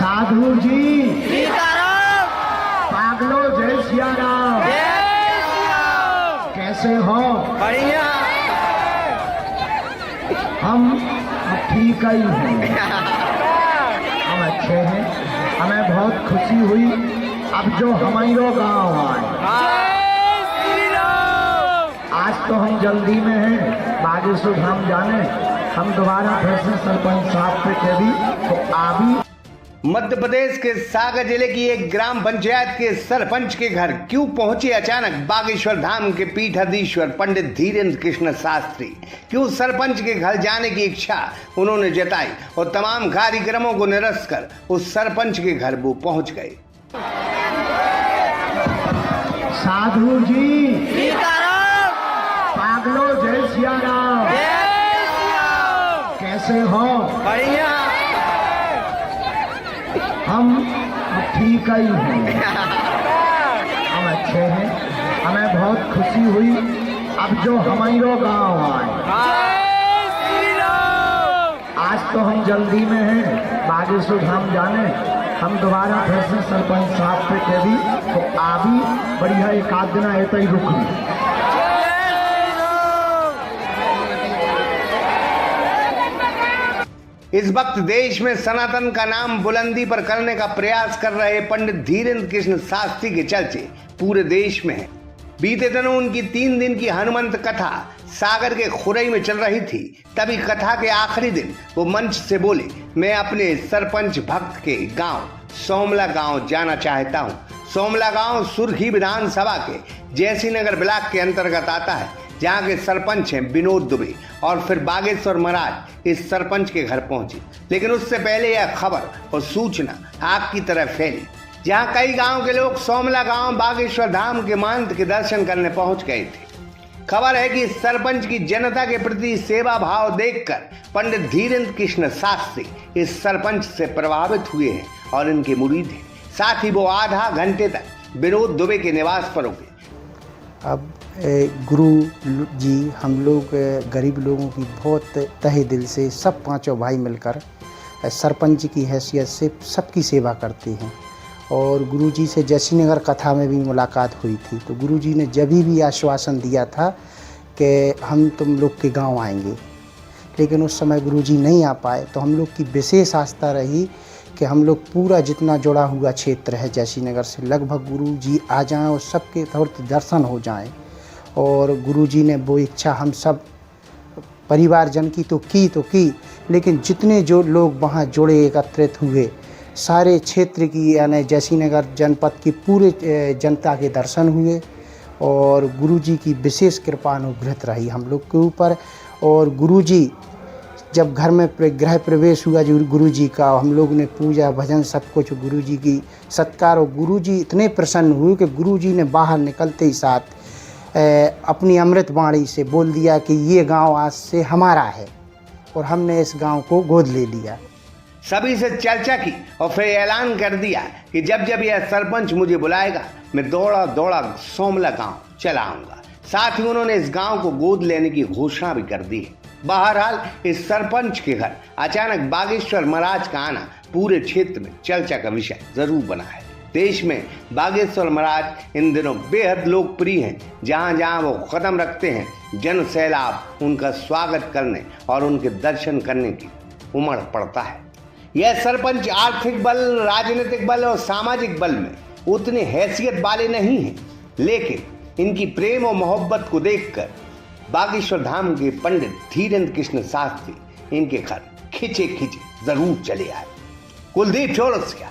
साधु जी, सीताराम। पागलो जय सिया राम। जय श्री राम। कैसे हो? बढ़िया। हम ठीक ही हैं, हम अच्छे हैं। हमें बहुत खुशी हुई अब जो हमारो गांव आए। जय श्री राम। आज तो हम जल्दी में हैं, बागेश्वर धाम जाने। हम दोबारा फिर से सरपंच साहब पे कह दी तो आबी। मध्य प्रदेश के सागर जिले की एक ग्राम पंचायत के सरपंच के घर क्यों पहुंचे अचानक बागेश्वर धाम के पीठाधीश्वर पंडित धीरेन्द्र कृष्ण शास्त्री? क्यों सरपंच के घर जाने की इच्छा उन्होंने जताई और तमाम कार्यक्रमों को निरस्त कर उस सरपंच के घर वो पहुंच गए। साधु जी, सीताराम। पागलो जय सिया राम। जय श्री राम। कैसे हो? बढ़िया। हम ठीक ही हैं, हम अच्छे हैं। हमें बहुत खुशी हुई अब जो हमारो गांव आए। जय श्री राम। आज तो हम जल्दी में हैं, बागेश्वर धाम जाने। हम दोबारा फिर से सरपंच साहब पे कह दी तो आबी। बढ़िया एक आध दिन ऐसा ही रुक ली। इस वक्त देश में सनातन का नाम बुलंदी पर करने का प्रयास कर रहे पंडित धीरेन्द्र कृष्ण शास्त्री के चर्चे पूरे देश में हैं। बीते दिनों उनकी 3 दिन की हनुमंत कथा सागर के खुरई में चल रही थी। तभी कथा के आखिरी दिन वो मंच से बोले, मैं अपने सरपंच भक्त के गांव सोमला गांव जाना चाहता हूं। सोमला गांव सुर्खी विधानसभा के जयसिंहनगर ब्लॉक के अंतर्गत आता है, जहां के सरपंच हैं विनोद दुबे। और फिर बागेश्वर महाराज इस सरपंच के घर पहुंचे, लेकिन उससे पहले यह खबर और सूचना आग की तरह फैली, जहां कई गांव के लोग सोमला गांव बागेश्वर धाम के महंत के दर्शन करने पहुंच गए थे। खबर है कि सरपंच की जनता के प्रति सेवा भाव देखकर पंडित धीरेन्द्र कृष्ण शास्त्री इस सरपंच से प्रभावित हुए हैं और इनके मुरीद हैं। साथ ही वो आधा घंटे तक विनोद दुबे के निवास पर रुके। अब गुरु जी हम लोग गरीब लोगों की बहुत तहे दिल से सब पांचों भाई मिलकर सरपंच की हैसियत से सबकी सेवा करते हैं। और गुरु जी से जयसिंहनगर कथा में भी मुलाकात हुई थी, तो गुरु जी ने जब भी आश्वासन दिया था कि हम तुम लोग के गांव आएंगे, लेकिन उस समय गुरु जी नहीं आ पाए। तो हम लोग की विशेष आस्था रही कि हम लोग पूरा जितना जुड़ा हुआ क्षेत्र है जयसिंहनगर से लगभग गुरु जी आ जाएं और सबके थोड़े दर्शन हो जाएं। और गुरु जी ने वो इच्छा हम सब परिवारजन की तो की, लेकिन जितने जो लोग वहाँ जुड़े एकत्रित हुए, सारे क्षेत्र की यानी जयसिंहनगर जनपद की पूरे जनता के दर्शन हुए और गुरु जी की विशेष कृपा अनुग्रहित रही हम लोग के ऊपर। और गुरु जी जब घर में गृह प्रवेश हुआ जो गुरु जी का, हम लोग ने पूजा भजन सब कुछ गुरु जी की सत्कार, और गुरु जी इतने प्रसन्न हुए कि गुरु जी ने बाहर निकलते ही साथ अपनी अमृत वाणी से बोल दिया कि ये गांव आज से हमारा है और हमने इस गांव को गोद ले लिया। सभी से चर्चा की और फिर ऐलान कर दिया कि जब जब यह सरपंच मुझे बुलाएगा मैं दौड़ा दौड़ा सोमला गांव चला आऊंगा। साथ ही उन्होंने इस गांव को गोद लेने की घोषणा भी कर दी है। बहरहाल इस सरपंच के घर अचानक बागेश्वर महाराज का आना पूरे क्षेत्र में चर्चा का विषय जरूर बना है। देश में बागेश्वर महाराज इन दिनों बेहद लोकप्रिय हैं। जहां जहां वो कदम रखते हैं जन सैलाब उनका स्वागत करने और उनके दर्शन करने की उमड़ पड़ता है। यह सरपंच आर्थिक बल, राजनीतिक बल और सामाजिक बल में उतने हैसियत वाले नहीं हैं, लेकिन इनकी प्रेम और मोहब्बत को देखकर बागेश्वर धाम के पंडित धीरेन्द्र कृष्ण शास्त्री इनके घर खिंचे जरूर चले आए। कुलदीप चौरसिया।